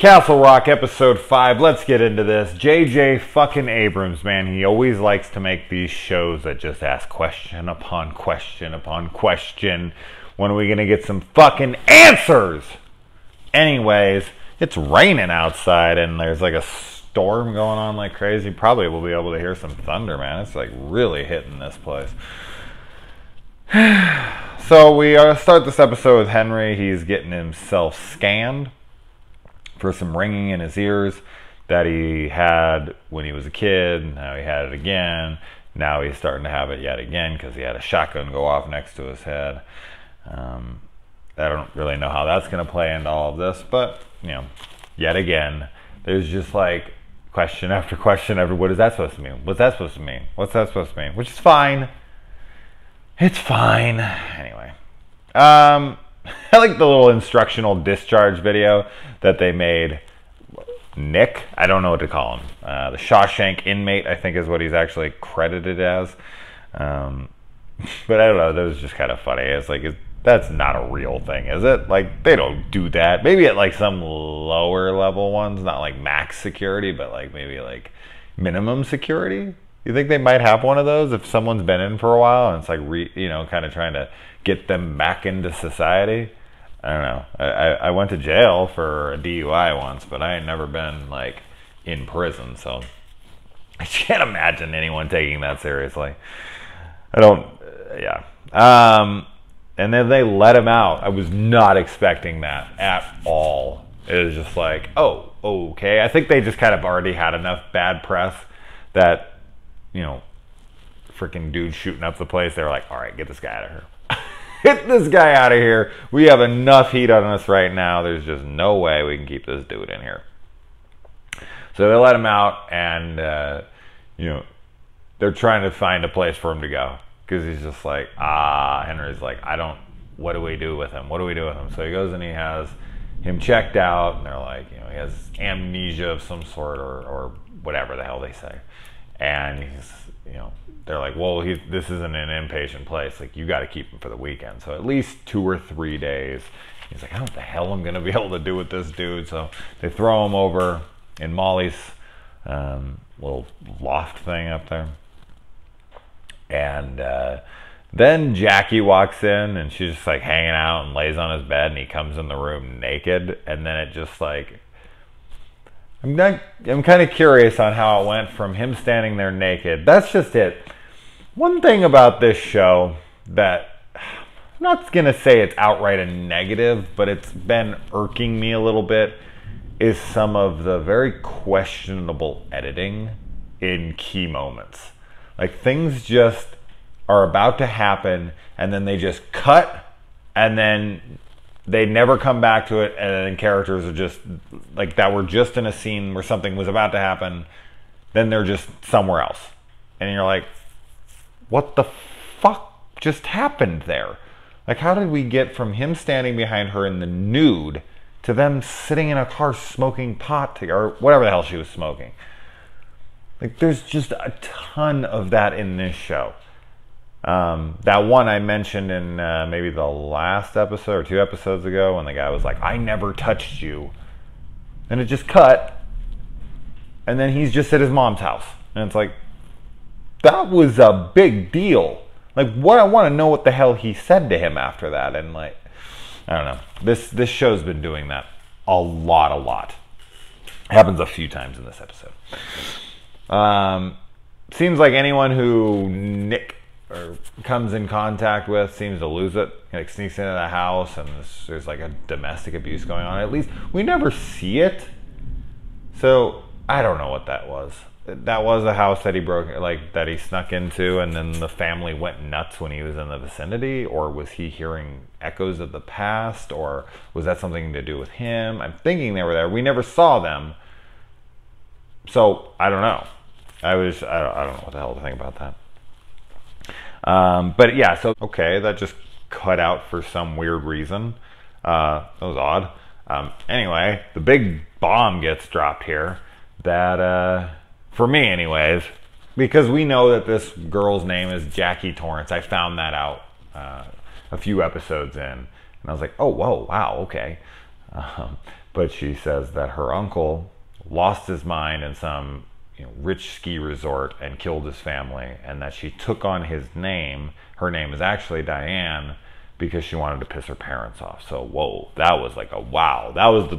Castle Rock episode 5. Let's get into this. J.J. fucking Abrams, man. He always likes to make these shows that just ask question upon question upon question. When are we going to get some fucking answers? Anyways, it's raining outside and there's like a storm going on like crazy. Probably we'll be able to hear some thunder, man. It's like really hitting this place. So we start this episode with Henry. He's getting himself scanned for some ringing in his ears that he had when he was a kid. Now he had it again. Now he's starting to have it yet again because he had a shotgun go off next to his head. I don't really know how that's going to play into all of this, but, you know, yet again, there's just like question after question after what is that supposed to mean? What's that supposed to mean? What's that supposed to mean? Which is fine. It's fine. Anyway. I like the little instructional discharge video that they made. Nick, I don't know what to call him. The Shawshank inmate, I think is what he's actually credited as. But I don't know, that was just kind of funny. It's like, that's not a real thing, is it? Like, they don't do that. Maybe at like some lower level ones, not like max security, but like maybe like minimum security. You think they might have one of those if someone's been in for a while and it's like, kind of trying to get them back into society? I don't know. I went to jail for a DUI once, but I ain't never been like in prison, so I can't imagine anyone taking that seriously. I don't, yeah. And then they let him out. I was not expecting that at all. It was just like, oh, okay. I think they just kind of already had enough bad press that, you know, freaking dude shooting up the place. They were like, all right, get this guy out of here. Get this guy out of here. We have enough heat on us right now. There's just no way we can keep this dude in here. So they let him out, and, you know, they're trying to find a place for him to go. Because he's just like, Henry's like, what do we do with him? What do we do with him? So he goes and he has him checked out, and they're like, you know, he has amnesia of some sort or whatever the hell they say. And he's, you know, they're like, well, this isn't an inpatient place. Like, you got to keep him for the weekend. So at least 2 or 3 days. He's like, I don't know what the hell I'm going to be able to do with this dude. So they throw him over in Molly's little loft thing up there. And then Jackie walks in, and she's just like hanging out and lays on his bed, and he comes in the room naked. And then it just like, I'm kind of curious on how it went from him standing there naked. That's just it. One thing about this show that I'm not going to say it's outright a negative, but it's been irking me a little bit, is some of the very questionable editing in key moments. Like, things just are about to happen, and then they just cut, and then they never come back to it, and then characters are just like that were just in a scene where something was about to happen, then they're just somewhere else. And you're like, what the fuck just happened there? Like, how did we get from him standing behind her in the nude to them sitting in a car smoking pot together, or whatever the hell she was smoking? Like, there's just a ton of that in this show. That one I mentioned in maybe the last episode or 2 episodes ago, when the guy was like, I never touched you. And it just cut. And then he's just at his mom's house. And it's like, that was a big deal. Like, what I want to know what the hell he said to him after that. And like, I don't know. This show's been doing that a lot. It happens a few times in this episode. Seems like anyone who Nick or comes in contact with seems to lose it. He like sneaks into the house, and there's like a domestic abuse going on. At least we never see it, so I don't know what that was. That was a house that he that he snuck into, and then the family went nuts when he was in the vicinity. Or was he hearing echoes of the past, or was that something to do with him? I'm thinking they were there. We never saw them, so I don't know. I don't know what the hell to think about that. But yeah, so, okay, that just cut out for some weird reason. That was odd. Anyway, the big bomb gets dropped here that, for me anyways, because we know that this girl's name is Jackie Torrance. I found that out a few episodes in, and I was like, oh, whoa, wow, okay. But she says that her uncle lost his mind in some rich ski resort and killed his family, and that she took on his name. Her name is actually Diane because she wanted to piss her parents off. So, whoa, that was like a wow. That was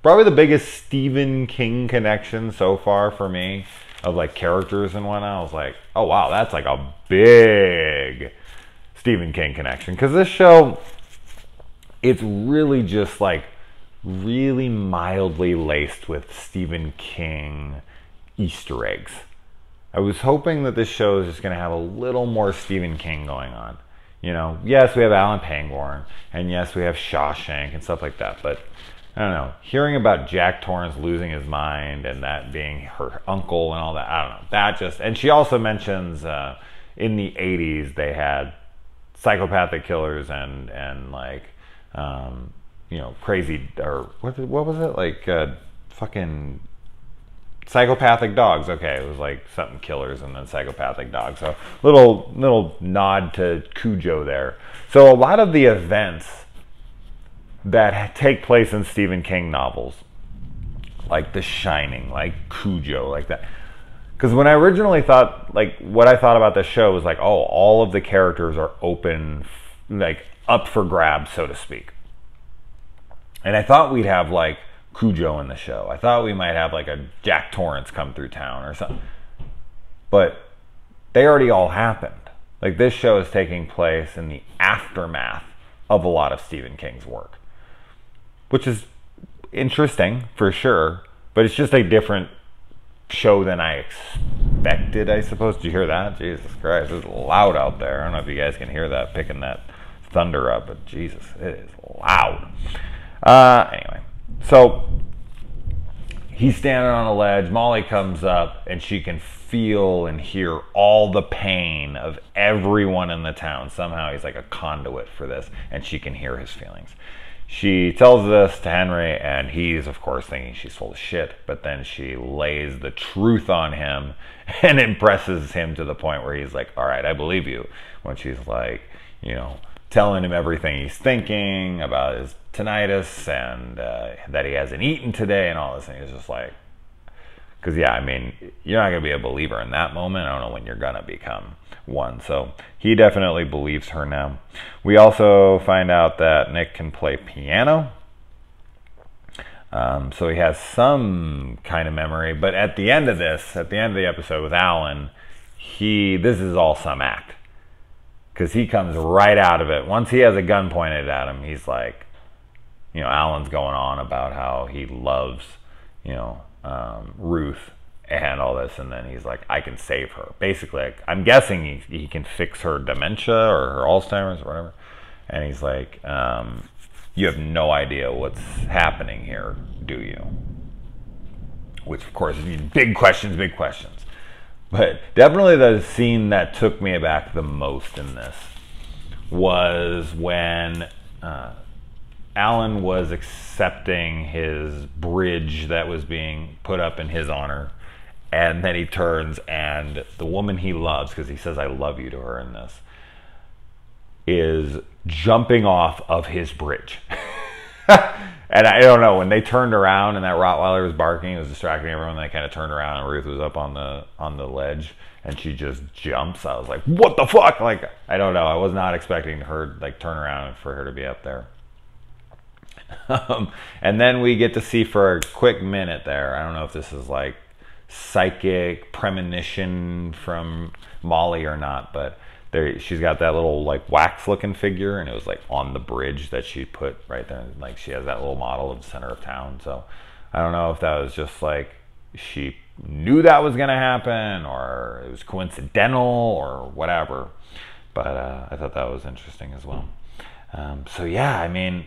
probably the biggest Stephen King connection so far for me of like characters and whatnot. I was like, oh wow, that's like a big Stephen King connection. Because this show, it's really just like really mildly laced with Stephen King Easter eggs. I was hoping that this show is just going to have a little more Stephen King going on. Yes, we have Alan Pangborn, and yes, we have Shawshank and stuff like that, but I don't know. Hearing about Jack Torrance losing his mind and that being her uncle and all that, I don't know. And she also mentions in the 80s they had psychopathic killers and like, crazy, or what was it? Like fucking psychopathic dogs. Okay, it was like something killers and then psychopathic dogs. So little nod to Cujo there. So a lot of the events that take place in Stephen King novels, like The Shining, like Cujo, like that. Because when I originally thought, like, what I thought about this show was like, oh, all of the characters are open, like, up for grabs, so to speak. And I thought we'd have, like, Cujo in the show. I thought we might have, like, a Jack Torrance come through town or something. But they already all happened. Like, this show is taking place in the aftermath of a lot of Stephen King's work, which is interesting for sure, but it's just a different show than I expected, I suppose. Did you hear that? Jesus Christ, it's loud out there. I don't know if you guys can hear that, picking that thunder up, but Jesus, it is loud. Anyway, so he's standing on a ledge. Molly comes up, and she can feel and hear all the pain of everyone in the town. Somehow he's like a conduit for this, and she can hear his feelings. She tells this to Henry, and he's, of course, thinking she's full of shit, but then she lays the truth on him and impresses him to the point where he's like, all right, I believe you. When she's like, telling him everything he's thinking about his tinnitus and that he hasn't eaten today and all this, and he's just like, because, yeah, I mean, you're not going to be a believer in that moment. I don't know when you're going to become one. So he definitely believes her now. We also find out that Nick can play piano. So he has some kind of memory. But at the end of the episode with Alan, this is all some act. Because he comes right out of it. Once he has a gun pointed at him, he's like, Alan's going on about how he loves, Ruth and all this, and then he's like, I can save her. Basically, I'm guessing he can fix her dementia or her Alzheimer's or whatever. And he's like, you have no idea what's happening here, do you? Which, of course, big questions. But definitely the scene that took me aback the most in this was when Alan was accepting his bridge that was being put up in his honor, and then he turns and the woman he loves, because he says I love you to her in this, is jumping off of his bridge. And I don't know, when they turned around and that Rottweiler was barking, it was distracting everyone, they kind of turned around and Ruth was up on the ledge and she just jumps. I was like, what the fuck? Like, I don't know, I was not expecting her like turn around for her to be up there. And then we get to see for a quick minute there, I don't know if this is like psychic premonition from Molly or not, but she's got that little like wax looking figure, and it was like on the bridge that she put right there. Like she has that little model of the center of town. So I don't know if that was just like she knew that was going to happen or it was coincidental or whatever. But I thought that was interesting as well. So yeah, I mean,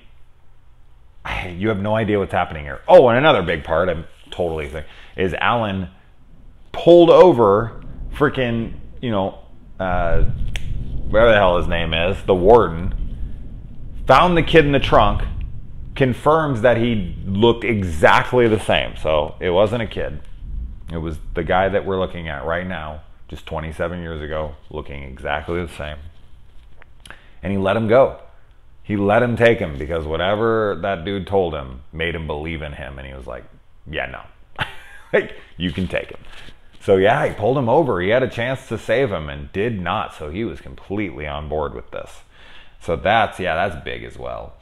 you have no idea what's happening here. Oh, and another big part, I'm totally thinking, is Alan pulled over freaking, whatever the hell his name is, the warden, found the kid in the trunk, confirms that he looked exactly the same. So it wasn't a kid. It was the guy that we're looking at right now, just 27 years ago, looking exactly the same. And he let him go. He let him take him because whatever that dude told him made him believe in him. And he was like, yeah, no. Like, you can take him. So yeah, he pulled him over. He had a chance to save him and did not. So he was completely on board with this. So that's big as well.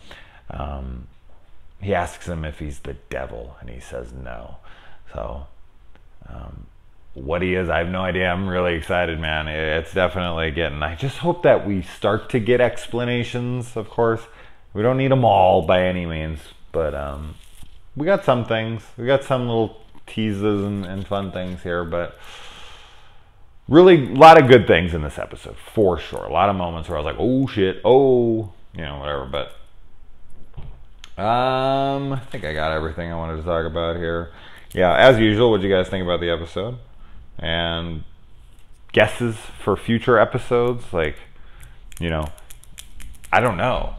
He asks him if he's the devil, and he says no. So what he is, I have no idea. I'm really excited, man. It's definitely getting... I just hope that we start to get explanations, of course. We don't need them all by any means, but we got some things. We got some little teases and fun things here, but really a lot of good things in this episode, for sure. A lot of moments where I was like, oh shit, oh, you know, whatever. But I think I got everything I wanted to talk about here. Yeah, as usual, what do you guys think about the episode? And guesses for future episodes? Like, you know, I don't know.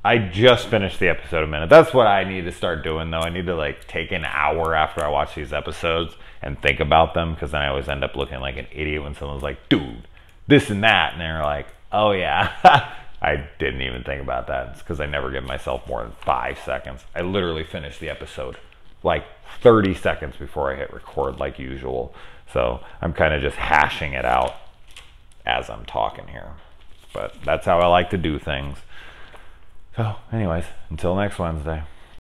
I just finished the episode a minute. That's what I need to start doing, though. I need to, like, take an hour after I watch these episodes and think about them, because then I always end up looking like an idiot when someone's like, dude, this and that. And they're like, oh, yeah. I didn't even think about that. It's because I never give myself more than 5 seconds. I literally finished the episode like 30 seconds before I hit record, like usual. So I'm kind of just hashing it out as I'm talking here. But that's how I like to do things. So anyways, until next Wednesday.